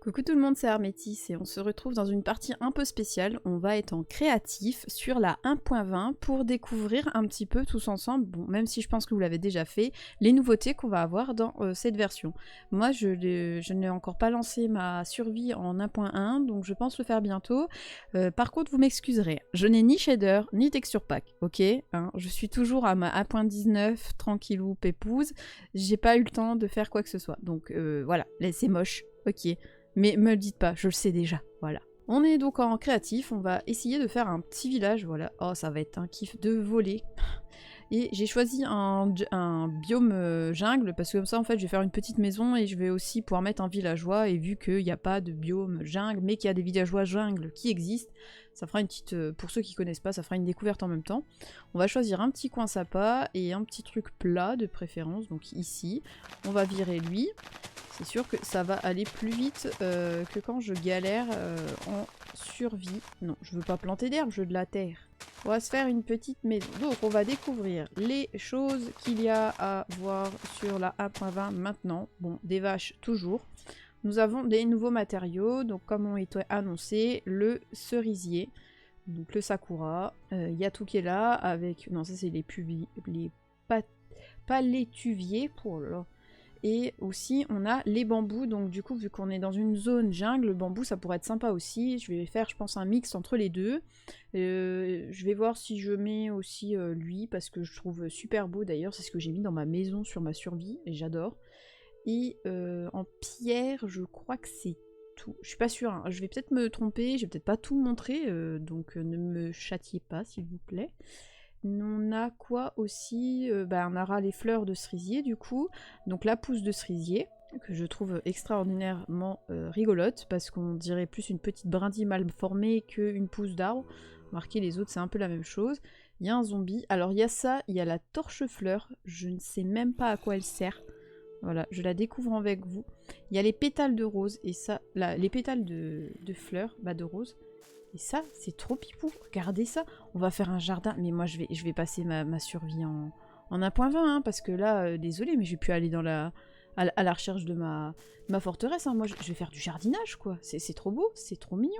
Coucou tout le monde, c'est Armétis et on se retrouve dans une partie un peu spéciale. On va être en créatif sur la 1.20 pour découvrir un petit peu tous ensemble, bon même si je pense que vous l'avez déjà fait, les nouveautés qu'on va avoir dans cette version. Moi je n'ai encore pas lancé ma survie en 1.1 donc je pense le faire bientôt. Par contre vous m'excuserez, je n'ai ni shader ni texture pack, ok hein, je suis toujours à ma 1.19 tranquillou pépouze, j'ai pas eu le temps de faire quoi que ce soit. Donc voilà, c'est moche, ok. Mais me le dites pas, je le sais déjà, voilà. On est donc en créatif, on va essayer de faire un petit village, voilà. Oh, ça va être un kiff de voler. Et j'ai choisi un biome jungle, parce que comme ça, en fait, je vais faire une petite maison et je vais aussi pouvoir mettre un villageois, et vu qu'il n'y a pas de biome jungle, mais qu'il y a des villageois jungle qui existent, ça fera une petite... pour ceux qui connaissent pas, ça fera une découverte en même temps. On va choisir un petit coin sympa et un petit truc plat de préférence, donc ici. On va virer lui. C'est sûr que ça va aller plus vite que quand je galère en survie. Non, je veux pas planter d'herbe, je veux de la terre. On va se faire une petite maison. Donc on va découvrir les choses qu'il y a à voir sur la 1.20 maintenant. Bon, des vaches toujours. Nous avons des nouveaux matériaux, donc comme on été annoncé, le cerisier, donc le sakura. Il y a tout qui est là avec... Non, ça c'est les palétuviers pour là. Et aussi on a les bambous, donc du coup vu qu'on est dans une zone jungle, le bambou ça pourrait être sympa aussi. Je vais faire je pense un mix entre les deux. Je vais voir si je mets aussi lui, parce que je trouve super beau d'ailleurs, c'est ce que j'ai mis dans ma maison sur ma survie, et j'adore. Et en pierre je crois que c'est tout. Je suis pas sûre, hein. Je vais peut-être me tromper, je vais peut-être pas tout montrer, donc ne me châtiez pas s'il vous plaît. On a quoi aussi on aura les fleurs de cerisier du coup, donc la pousse de cerisier, que je trouve extraordinairement rigolote, parce qu'on dirait plus une petite brindille mal formée qu'une pousse d'arbre. Remarquez, les autres c'est un peu la même chose. Il y a un zombie, alors il y a ça, il y a la torche-fleur, je ne sais même pas à quoi elle sert. Voilà, je la découvre avec vous. Il y a les pétales de rose, et ça, là, les pétales de fleurs, de rose. Et ça, c'est trop pipou, regardez ça. On va faire un jardin, mais moi je vais passer ma survie en 1.20, hein, parce que là, désolé, mais je vais plus aller à la recherche de ma forteresse. Hein. Moi je vais faire du jardinage, quoi. C'est trop beau, c'est trop mignon.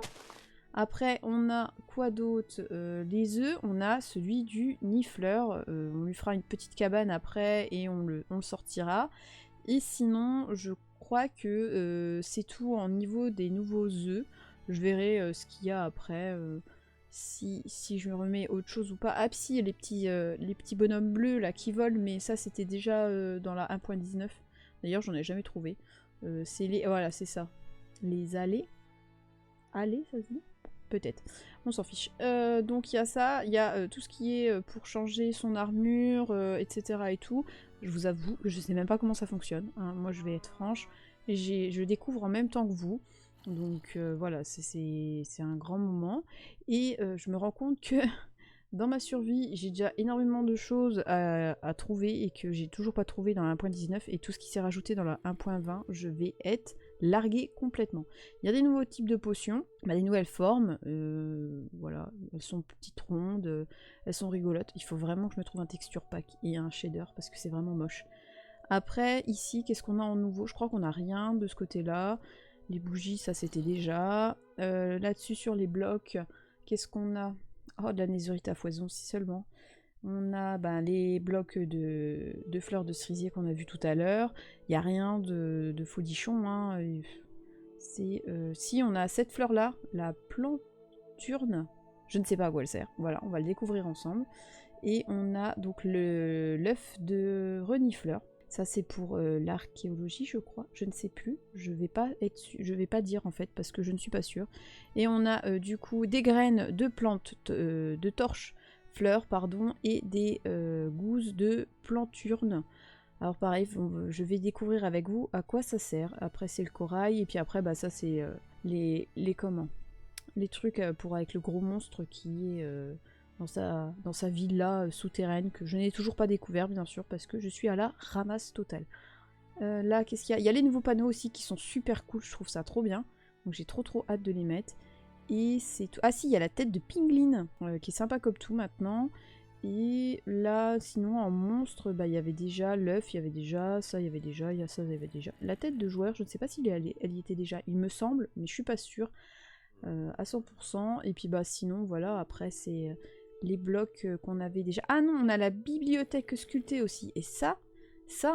Après, on a quoi d'autre? Les œufs, on a celui du nifleur. On lui fera une petite cabane après et on le sortira. Et sinon, je crois que c'est tout en niveau des nouveaux œufs. Je verrai ce qu'il y a après, si je me remets autre chose ou pas. Ah si, les petits bonhommes bleus là qui volent, mais ça c'était déjà dans la 1.19. D'ailleurs j'en ai jamais trouvé. C'est les... Voilà, c'est ça. Les allées. Allées, ça se dit? Peut-être. On s'en fiche. Donc il y a ça, il y a tout ce qui est pour changer son armure, etc. et tout. Je vous avoue, je sais même pas comment ça fonctionne. Hein. Moi je vais être franche. Je découvre en même temps que vous. Donc voilà, c'est un grand moment. Et je me rends compte que dans ma survie, j'ai déjà énormément de choses à trouver et que j'ai toujours pas trouvé dans la 1.19. Et tout ce qui s'est rajouté dans la 1.20, je vais être larguée complètement. Il y a des nouveaux types de potions, des nouvelles formes. Voilà, elles sont petites rondes, elles sont rigolotes. Il faut vraiment que je me trouve un texture pack et un shader parce que c'est vraiment moche. Après, ici, qu'est-ce qu'on a en nouveau? Je crois qu'on n'a rien de ce côté-là. Les bougies, ça c'était déjà. Là-dessus, sur les blocs, qu'est-ce qu'on a? Oh, de la nézurite à foison, si seulement. On a les blocs de fleurs de cerisier qu'on a vu tout à l'heure. Il n'y a rien de faudichon. Hein. Si, on a cette fleur-là, la planturne. Je ne sais pas à quoi elle sert. Voilà, on va le découvrir ensemble. Et on a donc l'œuf de renifleur. Ça c'est pour l'archéologie je crois, je ne sais plus, je vais pas dire en fait parce que je ne suis pas sûre. Et on a du coup des graines de plantes de torches, fleurs pardon, et des gousses de planturne. Alors pareil, je vais découvrir avec vous à quoi ça sert. Après c'est le corail et puis après ça c'est les trucs pour avec le gros monstre qui est dans sa villa souterraine que je n'ai toujours pas découvert bien sûr parce que je suis à la ramasse totale. Là qu'est-ce qu'il y a? Il y a les nouveaux panneaux aussi qui sont super cool, je trouve ça trop bien. Donc j'ai trop hâte de les mettre. Et c'est tout. Ah si, il y a la tête de Pingline qui est sympa comme tout maintenant. Et là, sinon, en monstre, bah, il y avait déjà l'œuf, il y avait déjà ça, il y avait déjà, il y a ça, il y avait déjà. La tête de joueur, je ne sais pas s'il elle y était déjà, il me semble, mais je suis pas sûre à 100%. Et puis bah sinon, voilà, après c'est les blocs qu'on avait déjà. Ah non, on a la bibliothèque sculptée aussi. Et ça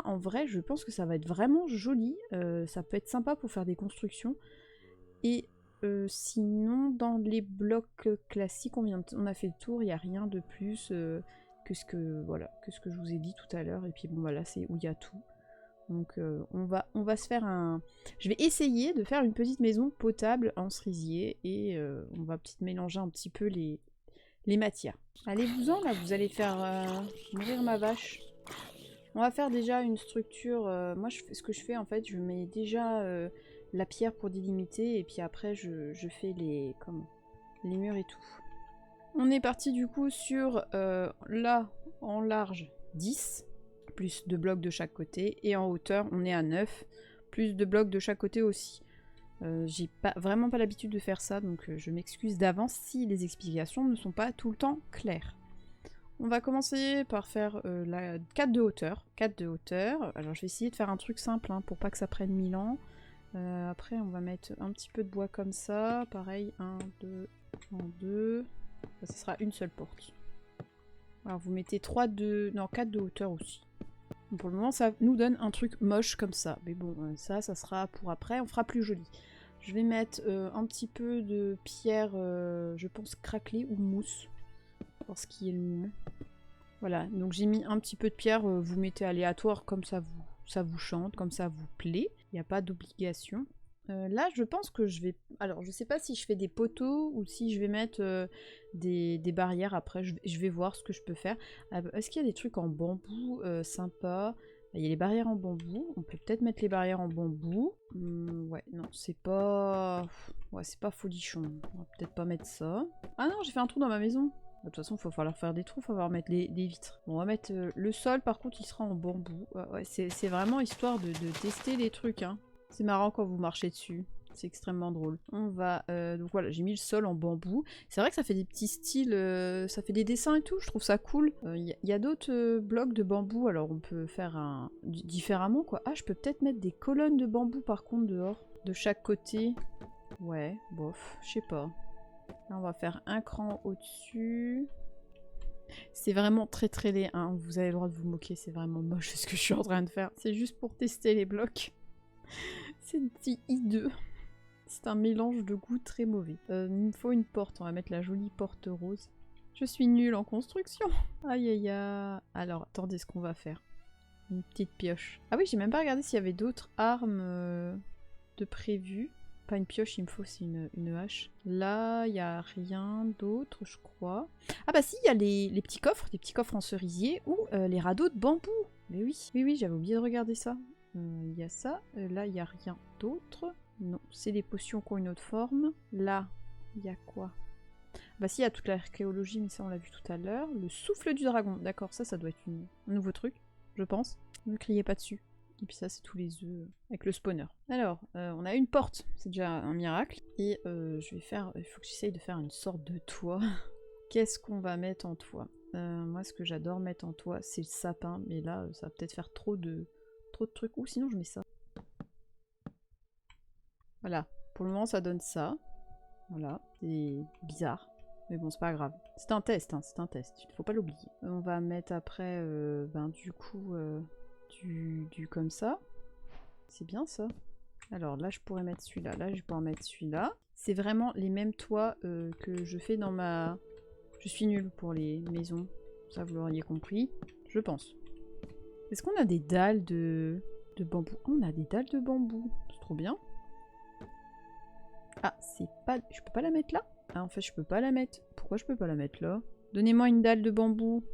en vrai, je pense que ça va être vraiment joli. Ça peut être sympa pour faire des constructions. Et sinon, dans les blocs classiques, on a fait le tour, il n'y a rien de plus que ce que je vous ai dit tout à l'heure. Et puis bon, voilà, c'est où il y a tout. Donc on va se faire un... Je vais essayer de faire une petite maison potable en cerisier et on va peut-être mélanger un petit peu les matières. Allez-vous-en là, vous allez faire mourir ma vache. On va faire déjà une structure... moi, ce que je fais en fait, je mets déjà la pierre pour délimiter et puis après je fais les murs et tout. On est parti du coup sur là en large 10. Plus 2 blocs de chaque côté, et en hauteur on est à 9, plus 2 blocs de chaque côté aussi. J'ai vraiment pas l'habitude de faire ça, donc je m'excuse d'avance si les explications ne sont pas tout le temps claires. On va commencer par faire la 4 de hauteur. 4 de hauteur, alors je vais essayer de faire un truc simple hein, pour pas que ça prenne 1000 ans. Après on va mettre un petit peu de bois comme ça, pareil, 1, 2, 1, 2, ça sera une seule porte. Alors vous mettez 4 de hauteur aussi. Pour le moment, ça nous donne un truc moche comme ça. Mais bon, ça sera pour après. On fera plus joli. Je vais mettre un petit peu de pierre, je pense craquelée ou mousse. Pour ce qui est le mieux. Voilà, donc j'ai mis un petit peu de pierre. Vous mettez aléatoire comme ça vous chante, comme ça vous plaît. Il n'y a pas d'obligation. Là, je pense que je vais... Alors, je sais pas si je fais des poteaux ou si je vais mettre des barrières après. Je vais voir ce que je peux faire. Est-ce qu'il y a des trucs en bambou sympas? Il y a les barrières en bambou. On peut peut-être mettre les barrières en bambou. Ouais, non, c'est pas... Ouais, c'est pas folichon. On va peut-être pas mettre ça. Ah non, j'ai fait un trou dans ma maison. De toute façon, il va falloir faire des trous, il va falloir mettre les vitres. Bon, on va mettre le sol, par contre, il sera en bambou. Ouais, c'est vraiment histoire de tester les trucs, hein. C'est marrant quand vous marchez dessus. C'est extrêmement drôle. On va... donc voilà, j'ai mis le sol en bambou. C'est vrai que ça fait des petits styles... ça fait des dessins et tout, je trouve ça cool. Il y a d'autres blocs de bambou, alors on peut faire différemment, quoi. Ah, je peux peut-être mettre des colonnes de bambou, par contre, dehors. De chaque côté. Ouais, bof, je sais pas. Là, on va faire un cran au-dessus. C'est vraiment très très laid, hein. Vous avez le droit de vous moquer, c'est vraiment moche ce que je suis en train de faire. C'est juste pour tester les blocs. C'est un petit hideux. C'est un mélange de goût très mauvais. Il me faut une porte, on va mettre la jolie porte rose. Je suis nulle en construction. Aïe aïe aïe. Alors, attendez ce qu'on va faire. Une petite pioche. Ah oui, j'ai même pas regardé s'il y avait d'autres armes de prévues. Pas une pioche, il me faut, c'est une hache. Là, il n'y a rien d'autre, je crois. Ah bah si, il y a les petits coffres en cerisier ou les radeaux de bambou. Mais oui, oui, j'avais oublié de regarder ça. Il y a ça. Là, il n'y a rien d'autre. Non, c'est des potions qui ont une autre forme. Là, il y a quoi? Bah si, il y a toute l'archéologie, mais ça, on l'a vu tout à l'heure. Le souffle du dragon. D'accord, ça doit être un nouveau truc, je pense. Ne criez pas dessus. Et puis ça, c'est tous les œufs avec le spawner. Alors, on a une porte, c'est déjà un miracle. Et je vais faire... Il faut que j'essaye de faire une sorte de toit. Qu'est-ce qu'on va mettre en toit? Moi, ce que j'adore mettre en toit, c'est le sapin. Mais là, ça va peut-être faire trop de trucs. Ou sinon, je mets ça. Voilà. Pour le moment, ça donne ça. Voilà. C'est bizarre. Mais bon, c'est pas grave. C'est un test, hein. C'est un test. Il ne faut pas l'oublier. On va mettre après, du coup... Du comme ça. C'est bien ça. Alors là, je pourrais mettre celui-là. Là, je vais pouvoir mettre celui-là. C'est vraiment les mêmes toits que je fais dans ma... Je suis nulle pour les maisons. Ça, vous l'auriez compris. Je pense. Est-ce qu'on a des dalles de bambou? Oh, on a des dalles de bambou. C'est trop bien. Ah, c'est pas... Je peux pas la mettre là? Ah, en fait, je peux pas la mettre. Pourquoi je peux pas la mettre là? Donnez-moi une dalle de bambou.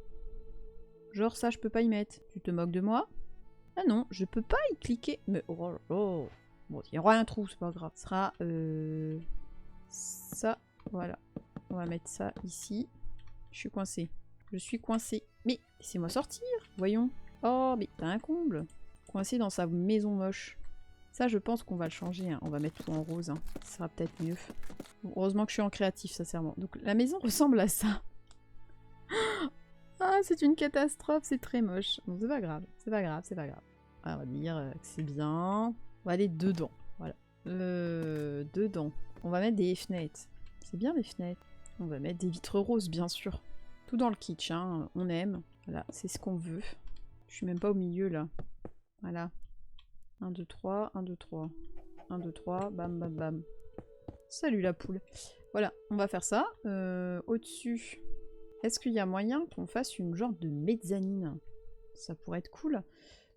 Genre ça, je peux pas y mettre. Tu te moques de moi? Ah non, je peux pas y cliquer. Mais oh là là. Bon, il y aura un trou, c'est pas grave. Ce sera ça. Voilà. On va mettre ça ici. Je suis coincée. Je suis coincée. Mais laissez-moi sortir. Voyons. Oh, mais t'as un comble. Coincée dans sa maison moche. Ça, je pense qu'on va le changer. Hein. On va mettre tout en rose. Hein. Ça sera peut-être mieux. Bon, heureusement que je suis en créatif, sincèrement. Donc la maison ressemble à ça. Ah, Ah, c'est une catastrophe, c'est très moche. Bon, c'est pas grave, c'est pas grave, c'est pas grave. Ah, on va dire que c'est bien. On va aller dedans, voilà. Dedans. On va mettre des fenêtres. C'est bien les fenêtres. On va mettre des vitres roses, bien sûr. Tout dans le kitsch, hein, on aime. Voilà, c'est ce qu'on veut. Je suis même pas au milieu, là. Voilà. 1, 2, 3, 1, 2, 3. 1, 2, 3, bam, bam, bam. Salut la poule. Voilà, on va faire ça. Au-dessus, est-ce qu'il y a moyen qu'on fasse une genre de mezzanine? Ça pourrait être cool.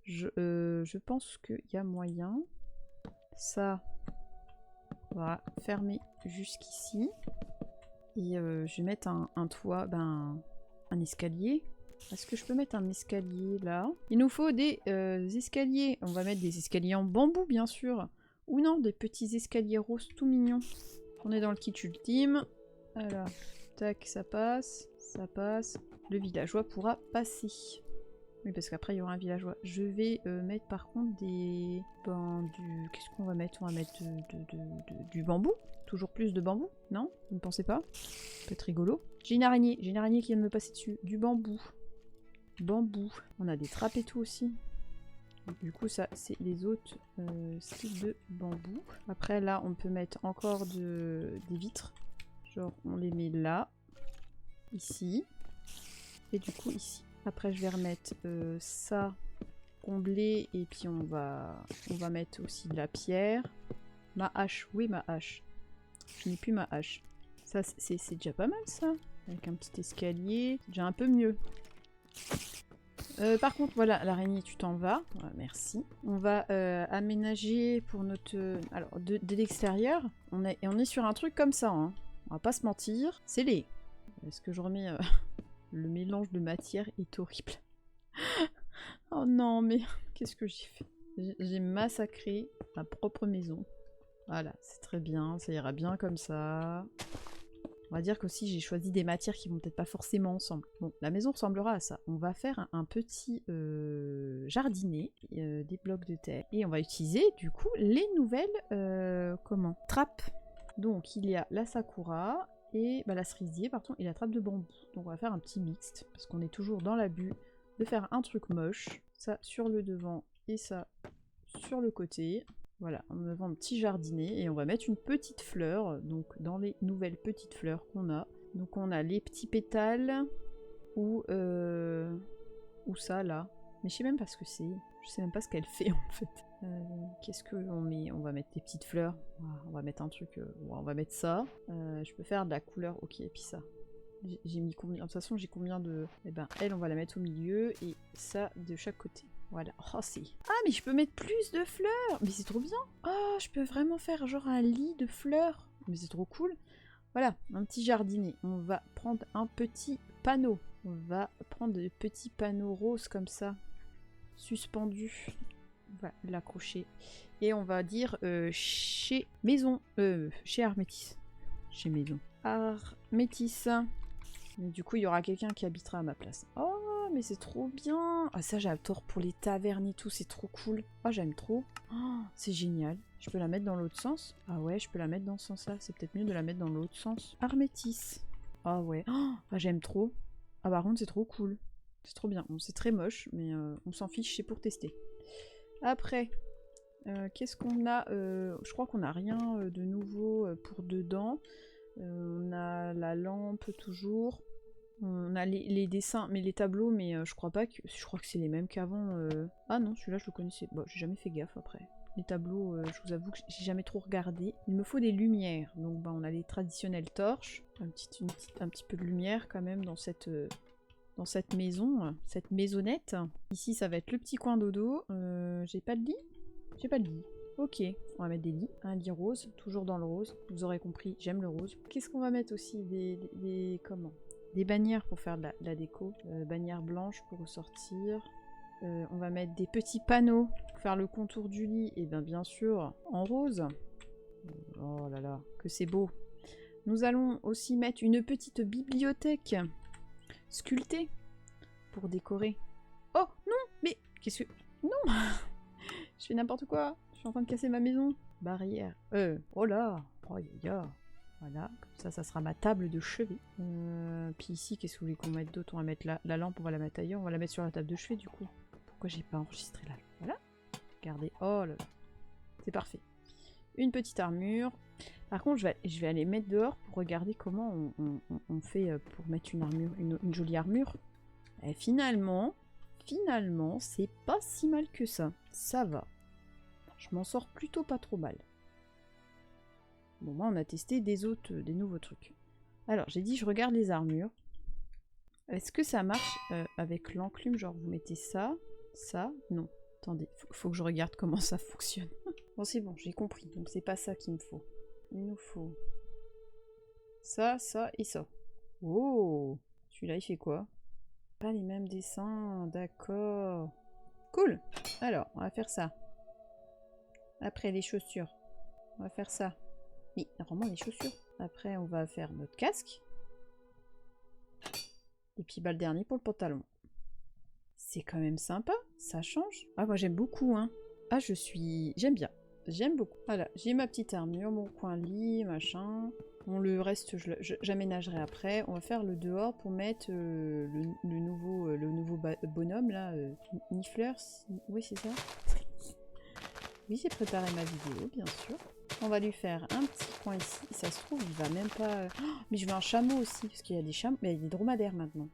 Je pense qu'il y a moyen. Ça, on va fermer jusqu'ici. Et je vais mettre un toit, un escalier. Est-ce que je peux mettre un escalier là? Il nous faut des escaliers. On va mettre des escaliers en bambou, bien sûr. Ou non, des petits escaliers roses tout mignons. On est dans le kit ultime. Voilà. Tac, ça passe. Ça passe. Le villageois pourra passer. Oui, parce qu'après, il y aura un villageois. Je vais mettre par contre des... Qu'est-ce qu'on va mettre? On va mettre du bambou. Toujours plus de bambou. Non? Vous ne pensez pas? Ça peut être rigolo. J'ai une araignée. J'ai une araignée qui vient de me passer dessus. Du bambou. Bambou. On a des trappes et tout aussi. Du coup, ça, c'est les autres styles de bambou. Après, là, on peut mettre encore des vitres. Genre, on les met là. Ici. Et du coup, ici. Après, je vais remettre ça comblé. Et puis, on va mettre aussi de la pierre. Ma hache. Oui, ma hache. Je n'ai plus ma hache. Ça, c'est déjà pas mal, ça. Avec un petit escalier. C'est déjà un peu mieux. Par contre, voilà, l'araignée, tu t'en vas. Ouais, merci. On va aménager pour notre... Alors, de l'extérieur, on est sur un truc comme ça. Hein. On va pas se mentir. C'est laid. Est-ce que je remets... Le mélange de matière est horrible. Oh non, mais qu'est-ce que j'ai fait? J'ai massacré ma propre maison. Voilà, c'est très bien. Ça ira bien comme ça. On va dire qu'aussi j'ai choisi des matières qui vont peut-être pas forcément ensemble. Bon, la maison ressemblera à ça. On va faire un petit jardinet, des blocs de terre. Et on va utiliser du coup les nouvelles trappes. Donc il y a la sakura et la cerisier pardon, et la trappe de bambou. Donc on va faire un petit mixte parce qu'on est toujours dans l'abus de faire un truc moche. Ça sur le devant et ça sur le côté. Voilà, on va faire un petit jardinet et on va mettre une petite fleur, donc dans les nouvelles petites fleurs qu'on a. Donc on a les petits pétales, ou ça là. Mais je sais même pas ce que c'est, je sais même pas ce qu'elle fait en fait. Qu'est-ce qu'on met? On va mettre des petites fleurs, on va mettre un truc, on va mettre ça. Je peux faire de la couleur, ok, et puis ça. J'ai mis combien? De toute façon j'ai combien de... Eh ben elle on va la mettre au milieu et ça de chaque côté. Voilà. Oh, c'est... Ah, mais je peux mettre plus de fleurs. Mais c'est trop bien. Oh, je peux vraiment faire genre un lit de fleurs. Mais c'est trop cool. Voilà, un petit jardinet. On va prendre un petit panneau. On va prendre des petits panneaux roses comme ça. Suspendus. On va l'accrocher. Et on va dire chez maison. Chez Armétis. Chez maison. Armétis. Mais du coup, il y aura quelqu'un qui habitera à ma place. Oh, mais c'est trop bien. Ah, ça, j'adore pour les tavernes et tout. C'est trop cool. Ah, j'aime trop. Oh, c'est génial. Je peux la mettre dans l'autre sens? Ah ouais, je peux la mettre dans ce sens-là. C'est peut-être mieux de la mettre dans l'autre sens. Armétis. Ah ouais. Oh, ah, j'aime trop. Ah, par contre, c'est trop cool. C'est trop bien. Bon, c'est très moche, mais on s'en fiche. C'est pour tester. Après, qu'est-ce qu'on a? Je crois qu'on n'a rien de nouveau pour dedans. On a la lampe toujours. On a les dessins, mais les tableaux, mais je crois pas que... Je crois que c'est les mêmes qu'avant. Ah non, celui-là je le connaissais. Bon, j'ai jamais fait gaffe après. Les tableaux, je vous avoue que j'ai jamais trop regardé. Il me faut des lumières. Donc on a les traditionnelles torches. Un petit peu de lumière quand même dans cette maison, cette maisonnette. Ici ça va être le petit coin dodo. J'ai pas de lit? J'ai pas de lit. Ok, on va mettre des lits. Un lit rose, toujours dans le rose. Vous aurez compris, j'aime le rose. Qu'est-ce qu'on va mettre aussi? Des bannières pour faire de la déco. Bannières blanches pour ressortir. On va mettre des petits panneaux pour faire le contour du lit. Et bien sûr, en rose. Oh là là, que c'est beau. Nous allons aussi mettre une petite bibliothèque sculptée pour décorer. Oh non, mais qu'est-ce que... Non. Je fais n'importe quoi. Je suis en train de casser ma maison. Barrière. Oh là. Oh ya ya. Voilà, comme ça sera ma table de chevet. Puis ici, qu'est-ce que vous voulez qu'on mette d'autre? On va mettre la lampe, on va la mettre ailleurs, on va la mettre sur la table de chevet du coup. Pourquoi j'ai pas enregistré là? Voilà. Regardez, oh là là. C'est parfait. Une petite armure. Par contre, je vais aller mettre dehors pour regarder comment on fait pour mettre une armure, une jolie armure. Et finalement, c'est pas si mal que ça. Ça va. Je m'en sors plutôt pas trop mal. Bon, moi, on a testé des nouveaux trucs. Alors, j'ai dit, je regarde les armures. Est-ce que ça marche avec l'enclume? Genre, vous mettez ça, ça? Non. Attendez, faut que je regarde comment ça fonctionne. Bon, c'est bon, j'ai compris. Donc, c'est pas ça qu'il me faut. Il nous faut ça, ça et ça. Oh! Celui-là, il fait quoi? Pas les mêmes dessins, d'accord. Cool! Alors, on va faire ça. Après, les chaussures. On va faire ça. Oui, normalement, les chaussures. Après, on va faire notre casque. Et puis, bah, le dernier pour le pantalon. C'est quand même sympa, ça change. Ah, moi, j'aime beaucoup, hein. Ah, j'aime bien. J'aime beaucoup. Voilà, j'ai ma petite armure, mon coin lit, machin. Bon, le reste, j'aménagerai après. On va faire le dehors pour mettre le nouveau bonhomme, là. Niffleur. Oui, c'est ça. Oui, j'ai préparé ma vidéo, bien sûr. On va lui faire un petit coin ici. Ça se trouve, il va même pas... Oh, mais je veux un chameau aussi, parce qu'il y a des chameaux... Mais il y a des dromadaires maintenant.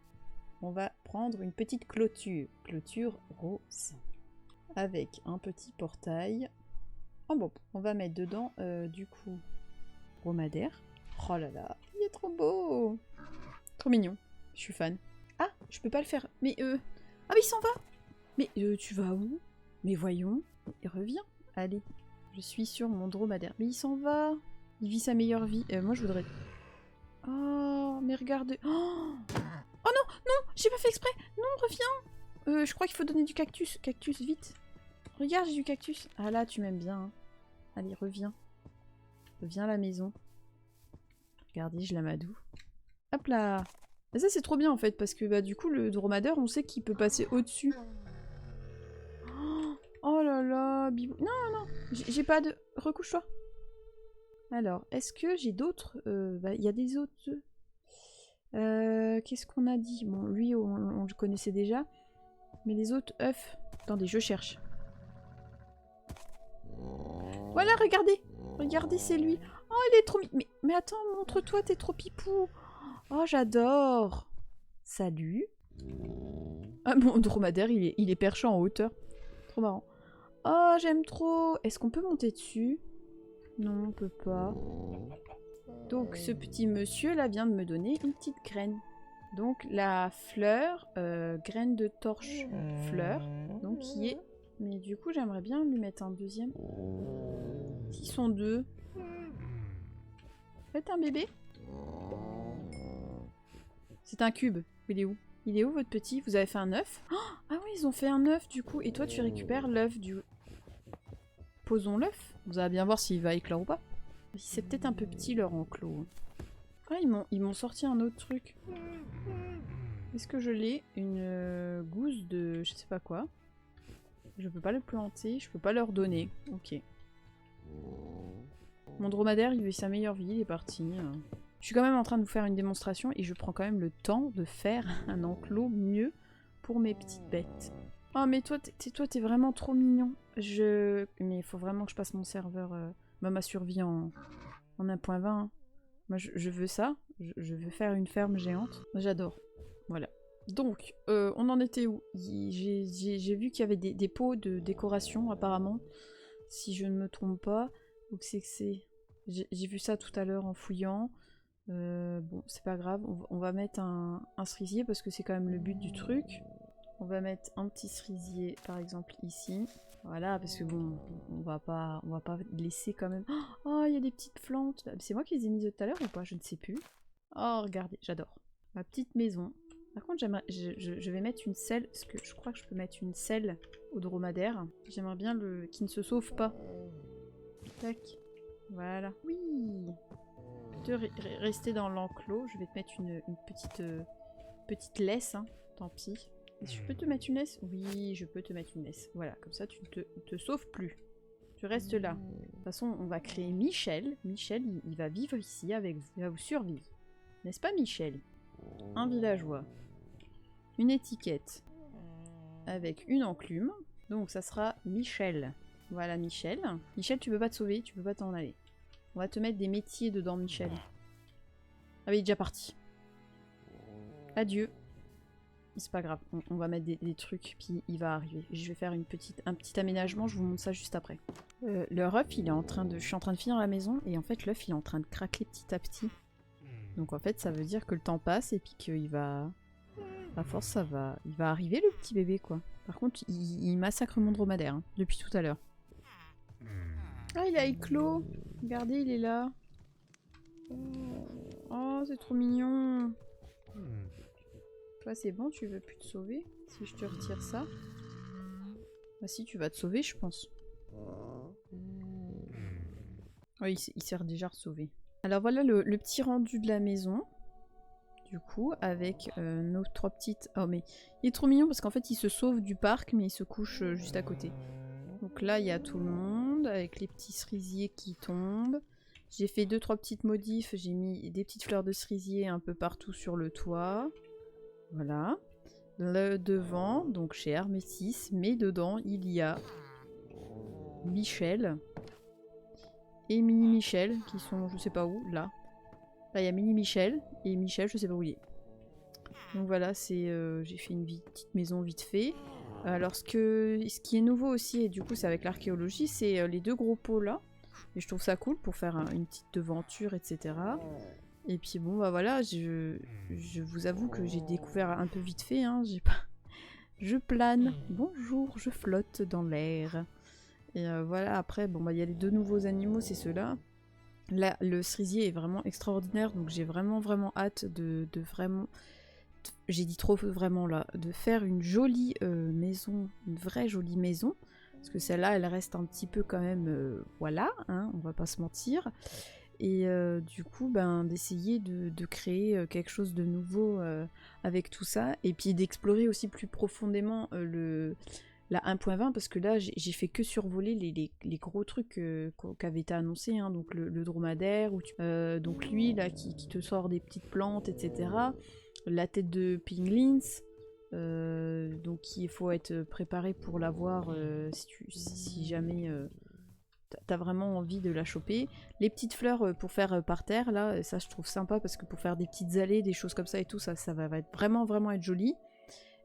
On va prendre une petite clôture. Clôture rose. Avec un petit portail. Oh bon, on va mettre dedans, du coup, dromadaire. Oh là là, il est trop beau! Trop mignon. Je suis fan. Ah, je peux pas le faire. Mais ah mais il s'en va! Mais tu vas où? Mais voyons. Il revient. Allez. Je suis sur mon dromadaire. Mais il s'en va! Il vit sa meilleure vie. Moi je voudrais... Oh, mais regardez. Oh, oh non, non, j'ai pas fait exprès. Non, reviens. Je crois qu'il faut donner du cactus. Cactus, vite. Regarde, j'ai du cactus. Ah là, tu m'aimes bien. Hein. Allez, reviens. Reviens à la maison. Regardez, je l'amadou. Hop là. Et ça, c'est trop bien en fait, parce que bah, du coup, le dromadaire, on sait qu'il peut passer au-dessus. Oh là là, bibou. Non, non, j'ai pas de... Recouche-toi. Alors, est-ce que j'ai d'autres... bah, il y a des autres œufs. Qu'est-ce qu'on a dit? Bon, lui, on le connaissait déjà. Mais les autres œufs... Attendez, je cherche. Voilà, regardez. Regardez, c'est lui. Oh, il est trop... Mais attends, montre-toi, t'es trop pipou. Oh, j'adore. Salut. Ah, mon dromadaire, il est perché en hauteur. Trop marrant. Oh, j'aime trop. Est-ce qu'on peut monter dessus? Non, on peut pas. Donc, ce petit monsieur, là, vient de me donner une petite graine. Donc, la fleur, graine de torche fleur, donc qui est... Mais du coup, j'aimerais bien lui mettre un deuxième. S'ils sont deux. Faites un bébé. C'est un cube. Il est où? Il est où, votre petit? Vous avez fait un œuf? Oh, ah oui, ils ont fait un œuf, du coup. Et toi, tu récupères l'œuf du... Posons l'œuf. Vous allez bien voir s'il va éclore ou pas. C'est peut-être un peu petit, leur enclos. Ah, ils m'ont sorti un autre truc. Est-ce que je l'ai? Une gousse de... je sais pas quoi. Je peux pas le planter, je peux pas leur donner. Ok. Mon dromadaire, il veut sa meilleure vie, il est parti. Je suis quand même en train de vous faire une démonstration et je prends quand même le temps de faire un enclos mieux pour mes petites bêtes. Oh mais toi, t'es vraiment trop mignon. Mais il faut vraiment que je passe mon serveur, ma survie en 1.20. Hein. Moi je veux ça, je veux faire une ferme géante. J'adore. Voilà. Donc, on en était où? J'ai vu qu'il y avait des pots de décoration, apparemment, si je ne me trompe pas. Donc c'est que c'est... J'ai vu ça tout à l'heure en fouillant. Bon, c'est pas grave, on va mettre un cerisier parce que c'est quand même le but du truc. On va mettre un petit cerisier, par exemple, ici. Voilà, parce que bon, on va pas laisser quand même... Oh, il y a des petites plantes. C'est moi qui les ai mises tout à l'heure ou pas? Je ne sais plus. Oh, regardez, j'adore. Ma petite maison. Par contre, j'aimerais, je vais mettre une selle, parce que je crois que je peux mettre une selle au dromadaire. J'aimerais bien qu'il ne se sauve pas. Tac. Voilà. Oui. De rester dans l'enclos, je vais te mettre une petite laisse, hein. Tant pis. Je peux te mettre une laisse? Oui, je peux te mettre une laisse. Voilà, comme ça tu ne te sauves plus. Tu restes là. De toute façon, on va créer Michel. Michel, il va vivre ici avec vous. Il va vous survivre. N'est-ce pas, Michel? Un villageois. Une étiquette. Avec une enclume. Donc, ça sera Michel. Voilà, Michel. Michel, tu peux pas te sauver, tu peux pas t'en aller. On va te mettre des métiers dedans, Michel. Ah oui, il est déjà parti. Adieu. C'est pas grave, on va mettre des trucs, puis il va arriver. Je vais faire un petit aménagement, je vous montre ça juste après. Le œuf, il est en train de... Je suis en train de finir la maison, et en fait, l'œuf, il est en train de craquer petit à petit. Donc en fait, ça veut dire que le temps passe, et puis qu'il va... À force, ça va... Il va arriver, le petit bébé, quoi. Par contre, il massacre mon dromadaire, hein, depuis tout à l'heure. Ah, il a éclos. Regardez, il est là. Oh, c'est trop mignon. Toi, c'est bon, tu veux plus te sauver? Si je te retire ça? Bah si, tu vas te sauver, je pense. Oui, il s'est déjà sauvé. Alors voilà le petit rendu de la maison. Du coup, avec nos 3 petites... Oh, mais il est trop mignon parce qu'en fait, il se sauve du parc, mais il se couche juste à côté. Donc là, il y a tout le monde, avec les petits cerisiers qui tombent. J'ai fait 2-3 petites modifs, j'ai mis des petites fleurs de cerisier un peu partout sur le toit. Voilà. Le devant, donc chez Hermétis, mais dedans, il y a Michel et Mini Michel, qui sont je sais pas où, là. Là, il y a Mini Michel, et Michel, je sais pas où il est. Donc voilà, c'est j'ai fait une petite maison vite fait. Alors ce qui est nouveau aussi, et du coup c'est avec l'archéologie, c'est les 2 gros pots là. Et je trouve ça cool pour faire une petite devanture, etc. Et puis bon bah voilà, je vous avoue que j'ai découvert un peu vite fait, hein, j'ai pas... Je plane, bonjour, je flotte dans l'air. Et voilà, après, bon bah il y a les 2 nouveaux animaux, c'est ceux-là. Là, le cerisier est vraiment extraordinaire, donc j'ai vraiment hâte de vraiment... J'ai dit trop vraiment là, de faire une jolie maison, une vraie jolie maison. Parce que celle-là, elle reste un petit peu quand même, voilà, hein, on va pas se mentir. Et du coup, ben, d'essayer de créer quelque chose de nouveau avec tout ça. Et puis d'explorer aussi plus profondément la 1.20, parce que là, j'ai fait que survoler les gros trucs qui avaient été annoncés. Hein, donc le dromadaire, donc lui, là, qui te sort des petites plantes, etc. La tête de Pinglins. Donc il faut être préparé pour l'avoir si jamais t'as vraiment envie de la choper. Les petites fleurs pour faire par terre, là, ça je trouve sympa parce que pour faire des petites allées, des choses comme ça et tout, ça va être vraiment être joli.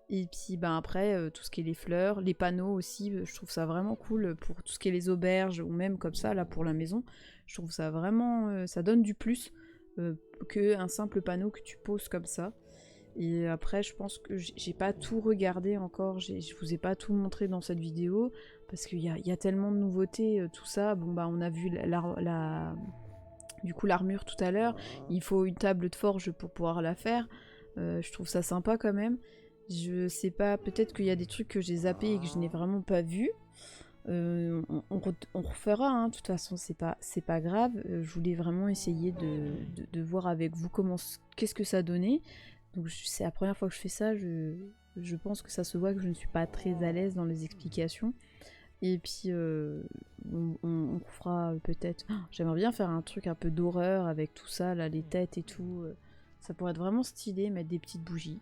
Et puis ben après, tout ce qui est les fleurs, les panneaux aussi, je trouve ça vraiment cool pour tout ce qui est les auberges ou même comme ça, là pour la maison. Je trouve ça vraiment, ça donne du plus qu'un simple panneau que tu poses comme ça. Et après, je pense que j'ai pas tout regardé encore, je vous ai pas tout montré dans cette vidéo, parce qu'il y a tellement de nouveautés, tout ça. Bon bah on a vu du coup l'armure tout à l'heure, il faut une table de forge pour pouvoir la faire. Je trouve ça sympa quand même. Je sais pas, peut-être qu'il y a des trucs que j'ai zappés et que je n'ai vraiment pas vus. On refera, hein, de toute façon c'est pas grave. Je voulais vraiment essayer de voir avec vous qu'est-ce que ça donnait. Donc c'est la première fois que je fais ça, je pense que ça se voit que je ne suis pas très à l'aise dans les explications. Et puis on fera peut-être... Oh, j'aimerais bien faire un truc un peu d'horreur avec tout ça, là, les têtes et tout. Ça pourrait être vraiment stylé, mettre des petites bougies.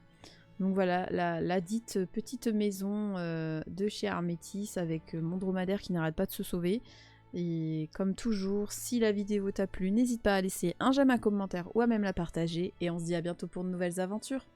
Donc voilà, la dite petite maison de chez Hermétis avec mon dromadaire qui n'arrête pas de se sauver. Et comme toujours, si la vidéo t'a plu, n'hésite pas à laisser un j'aime, un commentaire ou à même la partager. Et on se dit à bientôt pour de nouvelles aventures.